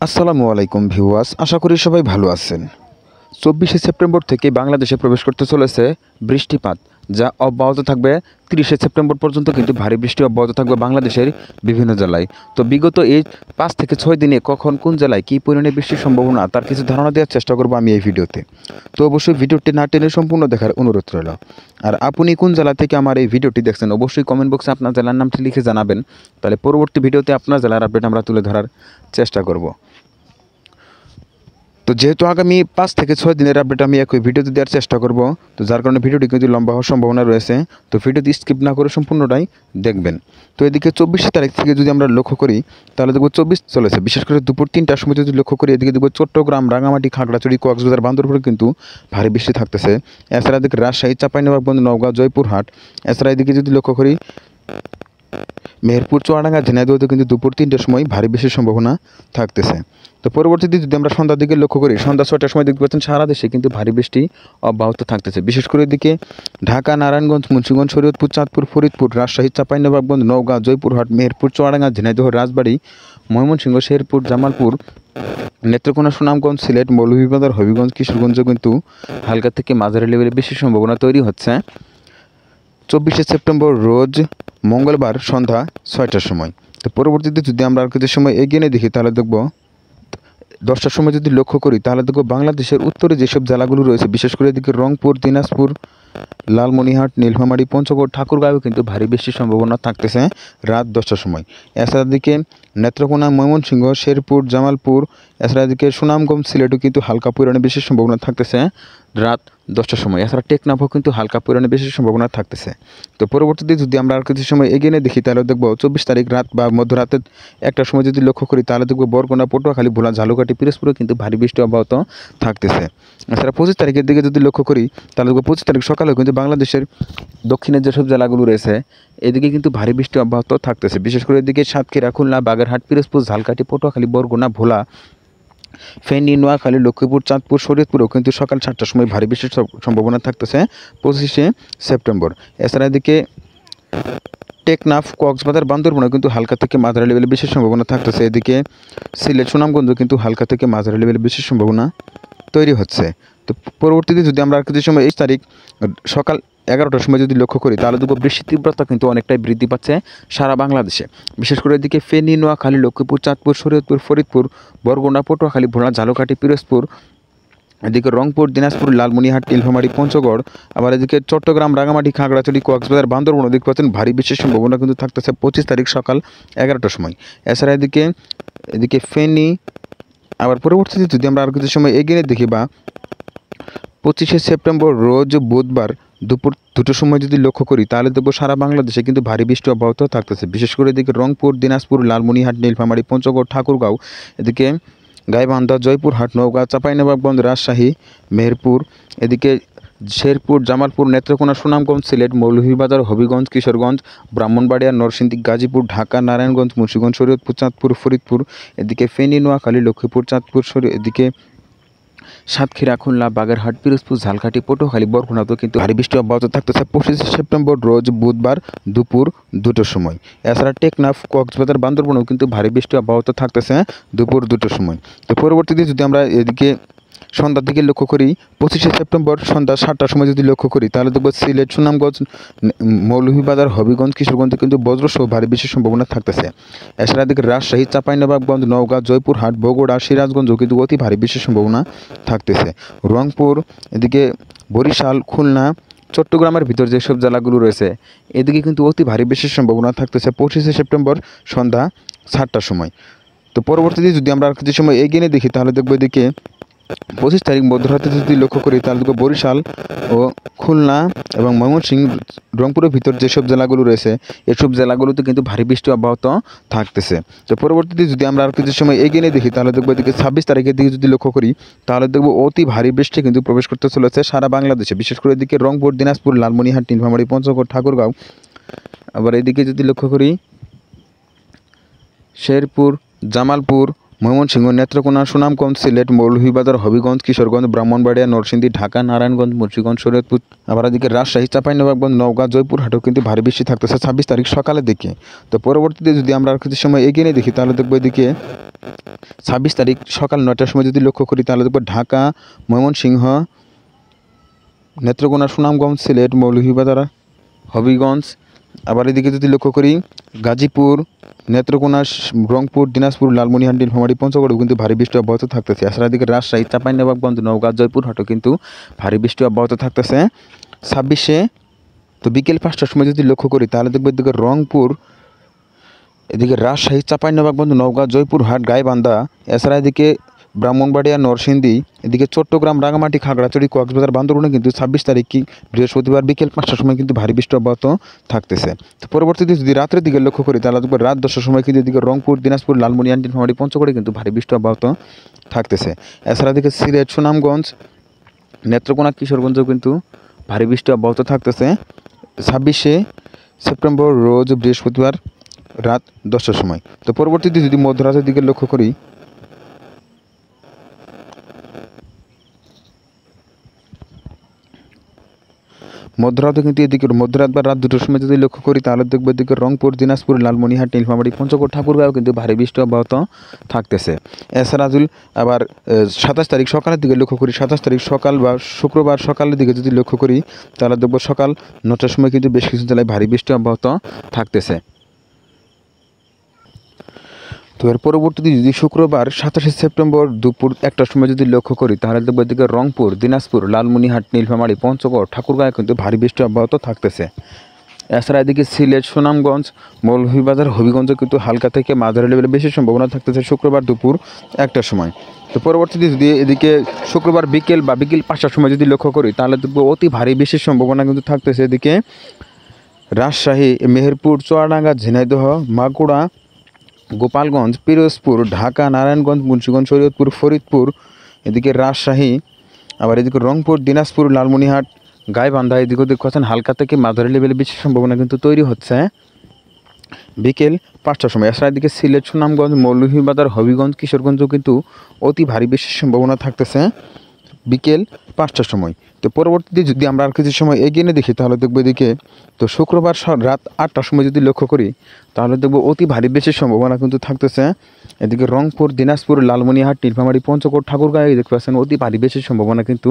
আসসালামু আলাইকুম ভিউয়ার্স, আশা করি সবাই ভালো আছেন। 24শে সেপ্টেম্বর থেকে বাংলাদেশে প্রবেশ করতে চলেছে বৃষ্টিপাত, যা অব্যাহত থাকবে 30শে সেপ্টেম্বর পর্যন্ত। কিন্তু ভারী বৃষ্টি অব্যাহত থাকবে বাংলাদেশের বিভিন্ন জেলায়। তো বিগত এই 5 থেকে 6 দিনে কখন কোন জেলায় কী পরিমাণে বৃষ্টির সম্ভাবনা তার কিছু ধারণা দেওয়ার চেষ্টা করব আমি এই ভিডিওতে। তো অবশ্যই ভিডিওটি না টেনে সম্পূর্ণ দেখার অনুরোধ রইল। আর আপনি কোন জেলা থেকে আমার এই ভিডিওটি দেখছেন অবশ্যই কমেন্ট বক্সে আপনার জেলার নামটি লিখে জানাবেন। তাহলে পরবর্তী ভিডিওতে আপনার জেলার আপডেট আমরা তুলে ধরার চেষ্টা করব। তো যেহেতু আগামী 5 থেকে 6 দিনের আপডেট আমি একই ভিডিওতে দেওয়ার চেষ্টা করব, তো যার কারণে ভিডিওটি কিন্তু লম্বা হওয়ার সম্ভাবনা রয়েছে। তো ভিডিওটি স্কিপ না করে সম্পূর্ণটাই দেখবেন। তো এদিকে 24 তারিখ থেকে যদি আমরা লক্ষ্য করি তাহলে দেখব 24 চলেছে, বিশেষ করে দুপুর 3টার সময় যদি লক্ষ্য করি এদিকে দেখব চট্টগ্রাম, রাঙামাটি, খাগড়াছড়ি, কক্সবাজার, বান্দরবানে কিন্তু ভারী বৃষ্টি থাকতেছে। এছাড়া এদিকে রাজশাহী, চাঁপাইনবাবগঞ্জ, নওগাঁ, জয়পুরহাট, এছাড়া এদিকে যদি লক্ষ্য করি মেহেরপুর, চুয়াডাঙ্গা, ঝিনাইদহতে কিন্তু দুপুর 3টার সময় ভারী বৃষ্টির সম্ভাবনা থাকতেছে। তো পরবর্তীতে যদি আমরা সন্ধ্যার দিকে লক্ষ্য করি, সন্ধ্যা 6টার সময় দেখতে পাচ্ছেন সারা দেশে কিন্তু ভারী বৃষ্টি অব্যাহত থাকতেছে। বিশেষ করে এদিকে ঢাকা, নারায়ণগঞ্জ, মুন্সিগঞ্জ, শরীয়তপুর, চাঁদপুর, ফরিদপুর, রাজশাহী, চাঁপাইনবাবগঞ্জ, নওগাঁ, জয়পুরহাট, মেহেরপুর, চুয়াডাঙ্গা, ঝিনাইদহ, রাজবাড়ী, ময়মনসিংহ, শেরপুর, জামালপুর, নেত্রকোনা, সুনামগঞ্জ, সিলেট, মৌলভীবাজার, হবিগঞ্জ, কিশোরগঞ্জে কিন্তু হালকা থেকে মাঝারি লেভেলে বেশি সম্ভাবনা তৈরি হচ্ছে 24শে সেপ্টেম্বর রোজ মঙ্গলবার সন্ধ্যা 6টার সময়। তো পরবর্তীতে যদি আমরা আর কিছু সময় এগিয়ে নিয়ে দেখি তাহলে দেখব 10টার সময় যদি লক্ষ্য করি তাহলে দেখব বাংলাদেশের উত্তরে যেসব জেলাগুলো রয়েছে, বিশেষ করে এদিকে রংপুর, দিনাজপুর, লালমনিরহাট, নীলফামারী, পঞ্চগড়, ঠাকুরগাঁও কিন্তু ভারী বৃষ্টির সম্ভাবনা থাকতেছে রাত 10টার সময়। এছাড়া দিকে নেত্রকোনা, ময়মনসিংহ, শেরপুর, জামালপুর, এছাড়া এদিকে সুনামগঞ্জ, সিলেটও কিন্তু হালকা পরিমাণে বৃষ্টির সম্ভাবনা থাকতেছে রাত 10টার সময়। এছাড়া টেকনাফও কিন্তু হালকা পরিমাণে বৃষ্টির সম্ভাবনা থাকতেছে। তো পরবর্তীতে যদি আমরা আর কিছু সময় এগিয়ে নিয়ে দেখি তাহলে দেখব 24 তারিখ রাত বা মধ্যরাতের 1টার সময় যদি লক্ষ্য করি তাহলে দেখব বরগুনা, পটুয়াখালী, ভোলা, ঝালকাঠি, পিরোজপুরে কিন্তু ভারী বৃষ্টি অব্যাহত থাকতেছে। এছাড়া 25 তারিখের দিকে যদি লক্ষ্য করি তাহলে দেখব 25 তারিখ সকালেও কিন্তু বাংলাদেশের দক্ষিণের যেসব জেলাগুলো রয়েছে এদিকে কিন্তু ভারী বৃষ্টি অব্যাহত থাকতেছে। বিশেষ করে এদিকে সাতক্ষীরা, খুলনা, বাগেরহাট, পিরোজপুর, ঝালকাঠি, পটুয়াখালী, বরগুনা, ভোলা, ফেনী, নোয়াখালী, লক্ষ্মীপুর, চাঁদপুর, শরীয়তপুরেও কিন্তু সকাল 7টার সময় ভারী বৃষ্টির সম্ভাবনা থাকতেছে 25শে সেপ্টেম্বর। এছাড়া এদিকে টেকনাফ, কক্সবাজার, বান্দরবানেও কিন্তু হালকা থেকে মাঝারি লেভেলে বেশি সম্ভাবনা থাকতেছে। এদিকে সিলেট, সুনামগঞ্জও কিন্তু হালকা থেকে মাঝারি লেভেলে বেশি সম্ভাবনা তৈরি হচ্ছে। তো পরবর্তীতে যদি আমরা আর কিছু সময় এই তারিখ সকাল 11টার সময় যদি লক্ষ্য করি তাহলে দেখব বৃষ্টির তীব্রতা কিন্তু অনেকটাই বৃদ্ধি পাচ্ছে সারা বাংলাদেশে। বিশেষ করে এদিকে ফেনী, নোয়াখালী, লক্ষ্মীপুর, চাঁদপুর, শরীয়তপুর, ফরিদপুর, বরগুনা, পটুয়াখালী, ভোলা, ঝালকাঠি, পিরোজপুর, এদিকে রংপুর, দিনাজপুর, লালমনিরহাট, নীলফামারী, পঞ্চগড়, আবার এদিকে চট্টগ্রাম, রাঙামাটি, খাগড়াছড়ি, কক্সবাজার, বান্দরবান দেখতে পাচ্ছেন ভারী বৃষ্টির সম্ভাবনা কিন্তু থাকতেছে 25 তারিখ সকাল 11টার সময়। এছাড়া এদিকে ফেনী, আবার পরবর্তীতে যদি আমরা আর কিছু সময় এগিয়ে দেখি বা 25শে সেপ্টেম্বর রোজ বুধবার দুপুর 2টার সময় যদি লক্ষ্য করি তাহলে দেখব সারা বাংলাদেশে কিন্তু ভারী বৃষ্টি অব্যাহত থাকতেছে। বিশেষ করে এদিকে রংপুর, দিনাজপুর, লালমনিরহাট, নীলফামারী, পঞ্চগড়, ঠাকুরগাঁও, এদিকে গাইবান্ধা, জয়পুরহাট, নওগাঁ, চাঁপাইনবাবগঞ্জ, রাজশাহী, মেহেরপুর, এদিকে শেরপুর, জামালপুর, নেত্রকোনা, সুনামগঞ্জ, সিলেট, মৌলভীবাজার, হবিগঞ্জ, কিশোরগঞ্জ, ব্রাহ্মণবাড়িয়া, নরসিংদী, গাজীপুর, ঢাকা, নারায়ণগঞ্জ, মুন্সিগঞ্জ, শরীয়তপুর, চাঁদপুর, ফরিদপুর, এদিকে ফেনী, নোয়াখালী, লক্ষ্মীপুর, চাঁদপুর, এদিকে সাতক্ষীরা, খুলনা, বাগেরহাট, পিরোজপুর, ঝালকাঠি, পটুয়াখালী, বরগুনাতেও কিন্তু ভারী বৃষ্টি অব্যাহত থাকতেছে 25শে সেপ্টেম্বর রোজ বুধবার দুপুর 2টার সময়। এছাড়া টেকনাফ, কক্সবাজার, বান্দরবানেও কিন্তু ভারী বৃষ্টি অব্যাহত থাকতেছে দুপুর 2টার সময়। তো পরবর্তীতে যদি আমরা এদিকে সন্ধ্যার দিকে লক্ষ্য করি 25শে সেপ্টেম্বর সন্ধ্যা 7টার সময় যদি লক্ষ্য করি তাহলে দেখব সিলেট, সুনামগঞ্জ, মৌলভীবাজার, হবিগঞ্জ, কিশোরগঞ্জে কিন্তু বজ্রসহ ভারী বৃষ্টির সম্ভাবনা থাকতেছে। এছাড়া এদিকে রাজশাহী, চাঁপাইনবাবগঞ্জ, নওগাঁ, জয়পুরহাট, বগুড়া, সিরাজগঞ্জও কিন্তু অতি ভারী বৃষ্টির সম্ভাবনা থাকতেছে। রংপুর, এদিকে বরিশাল, খুলনা, চট্টগ্রামের ভিতর যেসব জেলাগুলো রয়েছে এদিকে কিন্তু অতি ভারী বৃষ্টির সম্ভাবনা থাকতেছে 25শে সেপ্টেম্বর সন্ধ্যা 7টার সময়। তো পরবর্তীতে যদি আমরা আর কিছু সময় এগিয়ে দেখি তাহলে দেখব এদিকে 25 তারিখ মধ্যরাতে যদি লক্ষ্য করি তাহলে দেখব বরিশাল ও খুলনা এবং ময়মনসিংহ, রংপুরের ভিতর যেসব জেলাগুলো রয়েছে এসব জেলাগুলোতে কিন্তু ভারী বৃষ্টি অব্যাহত থাকতেছে। তো পরবর্তীতে যদি আমরা আর কিছু সময় এগিয়ে দেখি তাহলে দেখব এদিকে 26 তারিখের দিকে যদি লক্ষ্য করি তাহলে দেখব অতি ভারী বৃষ্টি কিন্তু প্রবেশ করতে চলেছে সারা বাংলাদেশে। বিশেষ করে এদিকে রংপুর, দিনাজপুর, লালমনিরহাট, নীলফামারী, পঞ্চগড়, ঠাকুরগাঁও, আবার এদিকে যদি লক্ষ্য করি শেরপুর, জামালপুর, ময়মনসিংহ, নেত্রকোনা, সুনামগঞ্জ, সিলেট, মৌলভীবাজার, হবিগঞ্জ, কিশোরগঞ্জ, ব্রাহ্মণবাড়িয়া, নরসিংদী, ঢাকা, নারায়ণগঞ্জ, মুন্সিগঞ্জ, শরীয়তপুর, আবার এদিকে রাজশাহী, চাঁপাইনবাবগঞ্জ, নওগাঁ, জয়পুরহাটেও কিন্তু ভারী বৃষ্টি থাকতেছে 26 তারিখ সকালের দিকে। তো পরবর্তীতে যদি আমরা আর কিছু সময় এগিয়ে নিয়ে দেখি তাহলে দেখবো এদিকে 26 তারিখ সকাল 9টার সময় যদি লক্ষ্য করি তাহলে দেখবো ঢাকা, ময়মনসিংহ, নেত্রকোনা, সুনামগঞ্জ, সিলেট, মৌলভীবাজার, হবিগঞ্জ, আবার এদিকে যদি লক্ষ্য করি গাজীপুর, নেত্রকোনা, রংপুর, দিনাজপুর, লালমনিরহাট, নীলফামারী, পঞ্চগড়েও কিন্তু ভারী বৃষ্টি অব্যাহত থাকতেছে। এছাড়া এদিকে রাজশাহী, চাঁপাইনবাবগঞ্জ, নওগাঁ, জয়পুরহাটেও কিন্তু ভারী বৃষ্টি অব্যাহত থাকতেছে 26-এ। তো বিকেল 5টার সময় যদি লক্ষ্য করি তাহলে দেখবো এদিকে রংপুর, এদিকে রাজশাহী, চাঁপাইনবাবগঞ্জ, নওগাঁ, জয়পুরহাট, গাইবান্ধা, এছাড়া এদিকে ব্রাহ্মণবাড়িয়া, নরসিংদী, এদিকে চট্টগ্রাম, রাঙামাটি, খাগড়াছড়ি, কক্সবাজার, বান্দরবানে কিন্তু 26 তারিখ বৃহস্পতিবার বিকেল 5টার সময় কিন্তু ভারী বৃষ্টি অব্যাহত থাকতেছে। তো পরবর্তীতে যদি রাতের দিকে লক্ষ্য করি তাহলে দেখবো রাত 10টার সময় কিন্তু এদিকে রংপুর, দিনাজপুর, লালমনিরহাট, নীলফামারী, পঞ্চগড়ে কিন্তু ভারী বৃষ্টি অব্যাহত থাকতেছে। এছাড়া এদিকে সিলেট, সুনামগঞ্জ, নেত্রকোনা, কিশোরগঞ্জেও কিন্তু ভারী বৃষ্টি অব্যাহত থাকতেছে 26শে সেপ্টেম্বর রোজ বৃহস্পতিবার রাত 10টার সময়। তো পরবর্তীতে যদি মধ্যরাতের দিকে লক্ষ্য করি মধ্যরাতে কিন্তু এদিকে মধ্যরাত বা রাত 2টার সময় যদি লক্ষ্য করি তাহলে দেখবো এদিকে রংপুর, দিনাজপুর, লালমনিরহাট, নীলফামারী, পঞ্চগড়, ঠাকুরগাঁও কিন্তু ভারী বৃষ্টি অব্যাহত থাকতেছে। এছাড়া আবার 27 তারিখ সকালের দিকে লক্ষ্য করি 27 তারিখ সকাল বা শুক্রবার সকালের দিকে যদি লক্ষ্য করি তাহলে দেখবো সকাল 9টার সময় কিন্তু বেশ কিছু জেলায় ভারী বৃষ্টি অব্যাহত থাকতেছে। তো এর পরবর্তীতে যদি শুক্রবার 27শে সেপ্টেম্বর দুপুর 1টার সময় যদি লক্ষ্য করি তাহলে দেখবো এদিকে রংপুর, দিনাজপুর, লালমনিরহাট, নীলফামারী, পঞ্চগড়, ঠাকুরগাঁও কিন্তু ভারী বৃষ্টি অব্যাহত থাকতেছে। এছাড়া এদিকে সিলেট, সুনামগঞ্জ, মৌলভীবাজার, হবিগঞ্জে কিন্তু হালকা থেকে মাঝারি লেভেলে বেশি সম্ভাবনা থাকতেছে শুক্রবার দুপুর 1টার সময়। তো পরবর্তীতে যদি এদিকে শুক্রবার বিকেল 5টার সময় যদি লক্ষ্য করি তাহলে দেখবো অতি ভারী বৃষ্টির সম্ভাবনা কিন্তু থাকতেছে এদিকে রাজশাহী, মেহেরপুর, চুয়াডাঙ্গা, ঝিনাইদহ, মাগুরা, গোপালগঞ্জ, পিরোজপুর, ঢাকা, নারায়ণগঞ্জ, মুন্সিগঞ্জ, শরীয়তপুর, ফরিদপুর, এদিকে রাজশাহী, আবার এদিকে রংপুর, দিনাজপুর, লালমনিরহাট, গাইবান্ধা, এদিকে দেখছেন হালকা থেকে মাঝারি লেভেলে বৃষ্টির সম্ভাবনা কিন্তু তৈরি হচ্ছে বিকেল 5টার সময়। এছাড়া এদিকে সিলেট, সুনামগঞ্জ, মৌলভীবাজার, হবিগঞ্জ, কিশোরগঞ্জও কিন্তু অতি ভারী বৃষ্টির সম্ভাবনা থাকতেছে বিকেল 5টার সময়। তো পরবর্তীতে যদি আমরা আর কিছু সময় এগিয়ে নিয়ে দেখি তাহলে দেখবো এদিকে তো শুক্রবার রাত 8টার সময় যদি লক্ষ্য করি তাহলে দেখবো অতি ভারী বৃষ্টির সম্ভাবনা কিন্তু থাকতেছে এদিকে রংপুর, দিনাজপুর, লালমনিরহাট, নীলফামারী, পঞ্চগড়, ঠাকুরগাঁও দেখতে পাচ্ছেন অতি ভারী বৃষ্টির সম্ভাবনা কিন্তু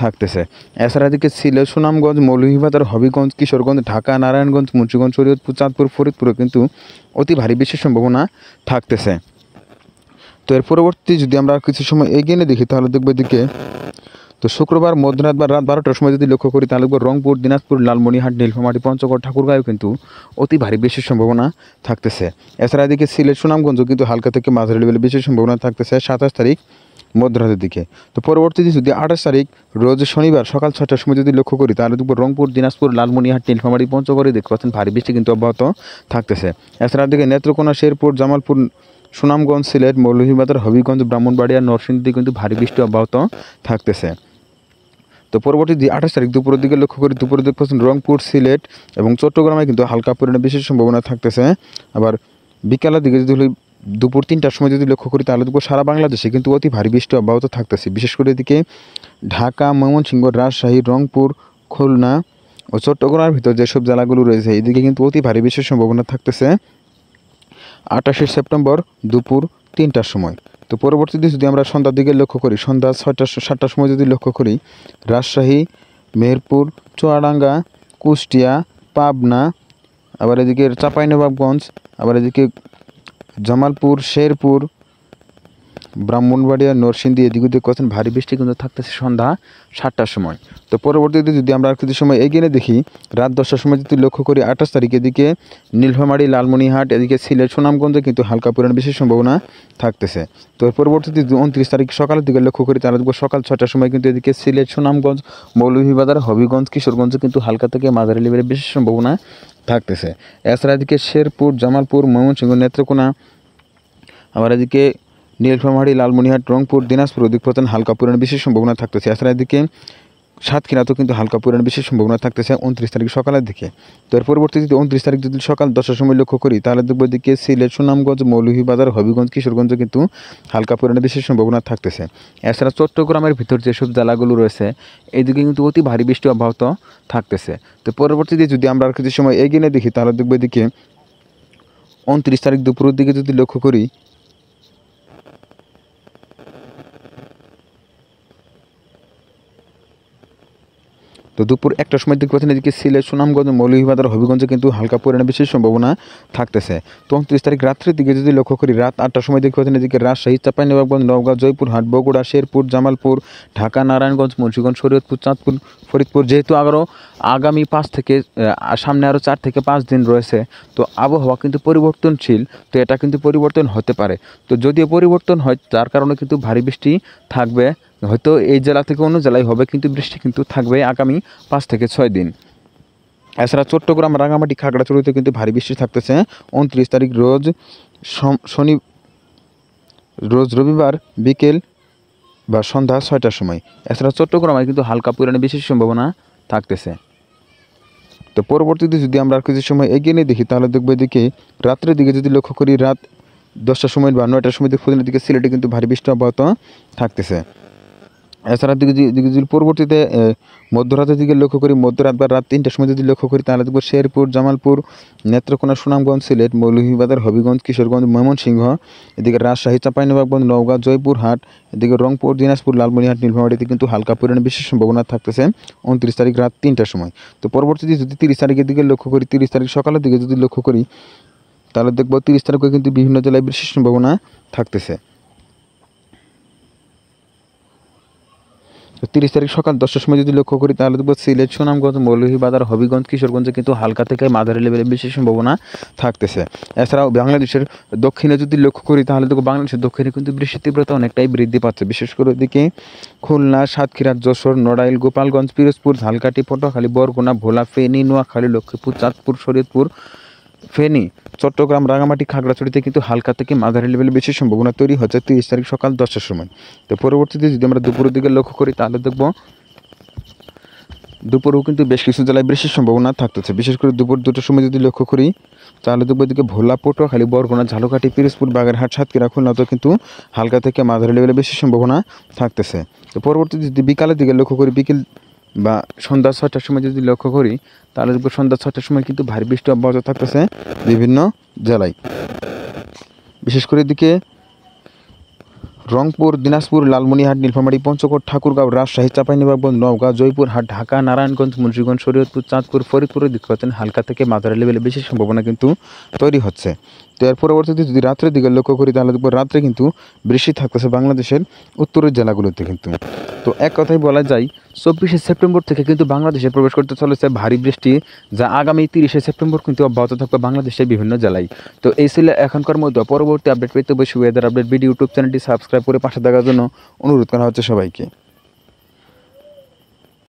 থাকতেছে। এছাড়া এদিকে সিলেট, সুনামগঞ্জ, মৌলভীবাজার, হবিগঞ্জ, কিশোরগঞ্জ, ঢাকা, নারায়ণগঞ্জ, মুন্সিগঞ্জ, শরীয়তপুর, চাঁদপুর, ফরিদপুরে কিন্তু অতি ভারী বৃষ্টির সম্ভাবনা থাকতেছে। তো এর পরবর্তী যদি আমরা কিছু সময় এগিয়ে নিয়ে দেখি তাহলে দেখবো এদিকে তো শুক্রবার মধ্যরাত বা রাত 12টার সময় যদি লক্ষ্য করি তাহলে রংপুর, দিনাজপুর, লালমনিরহাট, নীলফামারী, পঞ্চগড়, ঠাকুরগাঁও কিন্তু অতি ভারী বৃষ্টির সম্ভাবনা থাকতেছে। এছাড়া এদিকে সিলেট, সুনামগঞ্জও কিন্তু হালকা থেকে মাঝারি লেভেলে বৃষ্টির সম্ভাবনা থাকতেছে 27 তারিখ মধ্যরাতের দিকে। তো পরবর্তীতে যদি 28 তারিখ রোজ শনিবার সকাল 6টার সময় যদি লক্ষ্য করি তাহলে দেখবো রংপুর, দিনাজপুর, লালমনিরহাট, নীলফামারী, পঞ্চগড়ে দেখতে পাচ্ছেন ভারী বৃষ্টি কিন্তু অব্যাহত থাকতেছে। এছাড়া এদিকে নেত্রকোনা, শেরপুর, জামালপুর, সুনামগঞ্জ, সিলেট, মৌলভীবাজার, হবিগঞ্জ, ব্রাহ্মণবাড়িয়া, নরসিংদী কিন্তু ভারী বৃষ্টি অব্যাহত থাকতেছে। তো পরবর্তী 28 তারিখ দুপুরের দিকে লক্ষ্য করি দুপুরে দেখতে পাচ্ছেন রংপুর, সিলেট এবং চট্টগ্রামে কিন্তু হালকা পরিমাণে বিশেষ সম্ভাবনা থাকতেছে। আবার বিকালের দিকে যদি দুপুর 3টার সময় যদি লক্ষ্য করি তাহলে দেখবো সারা বাংলাদেশে কিন্তু অতি ভারী বৃষ্টি অব্যাহত থাকতেছে। বিশেষ করে এদিকে ঢাকা, ময়মনসিংহ, রাজশাহী, রংপুর, খুলনা ও চট্টগ্রামের ভিতর যেসব জেলাগুলো রয়েছে এদিকে কিন্তু অতি ভারী বৃষ্টির সম্ভাবনা থাকতেছে 28শে সেপ্টেম্বর দুপুর 3টার সময়। তো পরবর্তীতে যদি আমরা সন্ধ্যার দিকে লক্ষ্য করি সন্ধ্যা 6টার সময় যদি লক্ষ্য করি রাজশাহী, মেহেরপুর, চুয়াডাঙ্গা, কুষ্টিয়া, পাবনা, আবার এদিকে চাঁপাইনবাবগঞ্জ, আবার এদিকে জামালপুর, শেরপুর, ব্রাহ্মণবাড়িয়া, নরসিংদী এদিকে দেখছেন ভারী বৃষ্টি কিন্তু থাকতেছে সন্ধ্যা 7টার সময়। তো পরবর্তীতে যদি আমরা আর কিছু সময় এগিয়ে নিয়ে দেখি রাত 10টার সময় যদি লক্ষ্য করি 28 তারিখ এদিকে নীলফামারী, লালমনিরহাট, এদিকে সিলেট, সুনামগঞ্জে কিন্তু হালকা পরিমাণ বিশেষ সম্ভাবনা থাকতেছে। তো এর পরবর্তীতে 29 তারিখ সকালের দিকে লক্ষ্য করি তাহলে দেখবো সকাল 6টার সময় কিন্তু এদিকে সিলেট, সুনামগঞ্জ, মৌলভীবাজার, হবিগঞ্জ, কিশোরগঞ্জে কিন্তু হালকা থেকে মাঝারি লেভেলের বিশেষ সম্ভাবনা থাকতেছে। এছাড়া এদিকে শেরপুর, জামালপুর, ময়মনসিংহ, নেত্রকোনা, আবার এদিকে নীলফামারী, লালমনিরহাট, রংপুর, দিনাজপুর অধিক প্রধান হালকা পরিমাণে বিশেষ সম্ভাবনা থাকতেছে। এছাড়া এদিকে সাতক্ষীরাতেও কিন্তু হালকা পরিমাণে বৃষ্টির সম্ভাবনা থাকতেছে 29 তারিখ সকালের দিকে। তো এর পরবর্তীতে 29 তারিখ যদি সকাল 10টার সময় লক্ষ্য করি তাহলে দেখব এদিকে সিলেট, সুনামগঞ্জ, মৌলভীবাজার, হবিগঞ্জ, কিশোরগঞ্জে কিন্তু হালকা পরিমাণে বৃষ্টির সম্ভাবনা থাকতেছে। এছাড়া চট্টগ্রামের ভিতর যেসব জেলাগুলো রয়েছে এইদিকে কিন্তু অতি ভারী বৃষ্টি অব্যাহত থাকতেছে। তো পরবর্তীতে যদি আমরা আর কিছু সময় এগিয়ে দেখি তাহলে দেখব এদিকে 29 তারিখ দুপুরের দিকে যদি লক্ষ্য করি তো দুপুর 1টার সময় দেখতে পাচ্ছেন এদিকে সিলেট, সুনামগঞ্জ, মৌলভীবাজার, হবিগঞ্জে কিন্তু হালকা পরিমাণে বৃষ্টির সম্ভাবনা থাকতেছে। তো 29 তারিখ রাত্রের দিকে যদি লক্ষ্য করি রাত 8টার সময় দেখতে পাচ্ছেন এদিকে রাজশাহী, চাঁপাইনবাবগঞ্জ, নওগাঁ, জয়পুরহাট, বগুড়া, শেরপুর, জামালপুর, ঢাকা, নারায়ণগঞ্জ, মুন্সিগঞ্জ, শরীয়তপুর, চাঁদপুর, ফরিদপুর, যেহেতু আগামী 5 থেকে সামনে আরও 4 থেকে 5 দিন রয়েছে, তো আবহাওয়া কিন্তু পরিবর্তনশীল, তো এটা কিন্তু পরিবর্তন হতে পারে। তো যদিও পরিবর্তন হয় তার কারণে কিন্তু ভারী বৃষ্টি থাকবে, হয়তো এই জেলা থেকে অন্য জেলায় হবে, কিন্তু বৃষ্টি কিন্তু থাকবে আগামী 5 থেকে 6 দিন। এছাড়া চট্টগ্রাম, রাঙামাটি, খাগড়াছড়িতে কিন্তু ভারী বৃষ্টি থাকতেছে 29 তারিখ রোজ রবিবার বিকেল বা সন্ধ্যা 6টার সময়। এছাড়া চট্টগ্রামে কিন্তু হালকা পরিমাণে বৃষ্টির সম্ভাবনা থাকতেছে। তো পরবর্তীতে যদি আমরা আর কিছু সময় এগিয়ে নিয়ে দেখি তাহলে দেখবো এদিকে রাত্রের দিকে যদি লক্ষ্য করি রাত 10টার সময় বা 9টার সময় দিকে সিলেটে কিন্তু ভারী বৃষ্টি অব্যাহত থাকতেছে। এছাড়া দিকে যদি পরবর্তীতে মধ্যরাতের দিকে লক্ষ্য করি মধ্যরাত বা রাত 3টার সময় যদি লক্ষ্য করি তাহলে দেখব শেরপুর, জামালপুর, নেত্রকোনা, সুনামগঞ্জ, সিলেট, মৌলভীবাজার, হবিগঞ্জ, কিশোরগঞ্জ, ময়মনসিংহ, এদিকে রাজশাহী, চাঁপাইনবাবগঞ্জ, নওগাঁ, জয়পুরহাট, এদিকে রংপুর, দিনাজপুর, লালমনিরহাট, নীলফামারীতে কিন্তু হালকা পরিমাণে বৃষ্টির সম্ভাবনা থাকতেছে 29 তারিখ রাত 3টার সময়। তো পরবর্তীতে যদি 30 তারিখের দিকে লক্ষ্য করি 30 তারিখ সকালের দিকে যদি লক্ষ্য করি তাহলে দেখব 30 তারিখে কিন্তু বিভিন্ন জেলায় বৃষ্টির সম্ভাবনা থাকতেছে। 30 তারিখ সকাল 10টার সময় যদি লক্ষ্য করি তাহলে দেখব সিলেট, সুনামগঞ্জ, মৌলভীবাজার, হবিগঞ্জ, কিশোরগঞ্জে কিন্তু হালকা থেকে মাঝারি লেভেলের বৃষ্টির সম্ভাবনা থাকতেছে। এছাড়াও বাংলাদেশের দক্ষিণে যদি লক্ষ্য করি তাহলে দেখব বাংলাদেশের দক্ষিণে কিন্তু বৃষ্টির তীব্রতা অনেকটাই বৃদ্ধি পাচ্ছে, বিশেষ করে ওদিকে খুলনা, সাতক্ষীরা, যশোর, নড়াইল, গোপালগঞ্জ, পিরোজপুর, ঝালকাঠি, পটুয়াখালী, বরগুনা, ভোলা, ফেনী, নোয়াখালী, লক্ষ্মীপুর, চাঁদপুর, শরীয়তপুর, ফেনী, চট্টগ্রাম, রাঙামাটি, খাগড়াছড়িতে কিন্তু হালকা থেকে মাঝারি লেভেলের বেশি সম্ভাবনা তৈরি হচ্ছে 30 তারিখ সকাল 10টার সময়। তো পরবর্তীতে যদি আমরা দুপুরের দিকে লক্ষ্য করি তাহলে দেখব দুপুরেও কিন্তু বেশ কিছু জেলায় বৃষ্টির সম্ভাবনা থাকতেছে, বিশেষ করে দুপুর 2টার সময় যদি লক্ষ্য করি তাহলে দেখব এদিকে ভোলা, পটুয়াখালী, বরগুনা, ঝালকাঠি, পিরোজপুর, বাগেরহাট, সাতক্ষীরা, খুলনাতেও কিন্তু হালকা থেকে মাঝারি লেভেলের বেশি সম্ভাবনা থাকতেছে। তো পরবর্তীতে যদি বিকালের দিকে লক্ষ্য করি বিকেল বা সন্ধ্যা 6টার সময় যদি লক্ষ্য করি তাহলে দেখব সন্ধ্যা 6টার সময় কিন্তু ভারী বৃষ্টি অব্যাহত থাকতেছে বিভিন্ন জেলায়, বিশেষ করে এদিকে রংপুর, দিনাজপুর, লালমনিরহাট, নীলফামারী, পঞ্চগড়, ঠাকুরগাঁও, রাজশাহী, চাঁপাইনবাবগঞ্জ, নওগাঁ, জয়পুরহাট, ঢাকা, নারায়ণগঞ্জ, মুন্সিগঞ্জ, শরীয়তপুর, চাঁদপুর, ফরিদপুরের দিকে পাচ্ছেন হালকা থেকে মাঝারি লেভেলে বেশি সম্ভাবনা কিন্তু তৈরি হচ্ছে। তো এর পরবর্তীতে যদি রাত্রের দিকে লক্ষ্য করি তাহলে দেখব রাত্রে কিন্তু বৃষ্টি থাকতেছে বাংলাদেশের উত্তরের জেলাগুলোতে কিন্তু। তো এক কথায় বলা যায় 24শে সেপ্টেম্বর থেকে কিন্তু বাংলাদেশে প্রবেশ করতে চলেছে ভারী বৃষ্টি, যা আগামী 30শে সেপ্টেম্বর কিন্তু অব্যাহত থাকবে বাংলাদেশের বিভিন্ন জেলায়। তো এই ছিল এখনকার মধ্যে, পরবর্তী আপডেট পেতে অবশ্যই ওয়েদার আপডেট ভিডিও ইউটিউব চ্যানেলটি সাবস্ক্রাইব করে পাশে থাকার জন্য অনুরোধ করা হচ্ছে সবাইকে।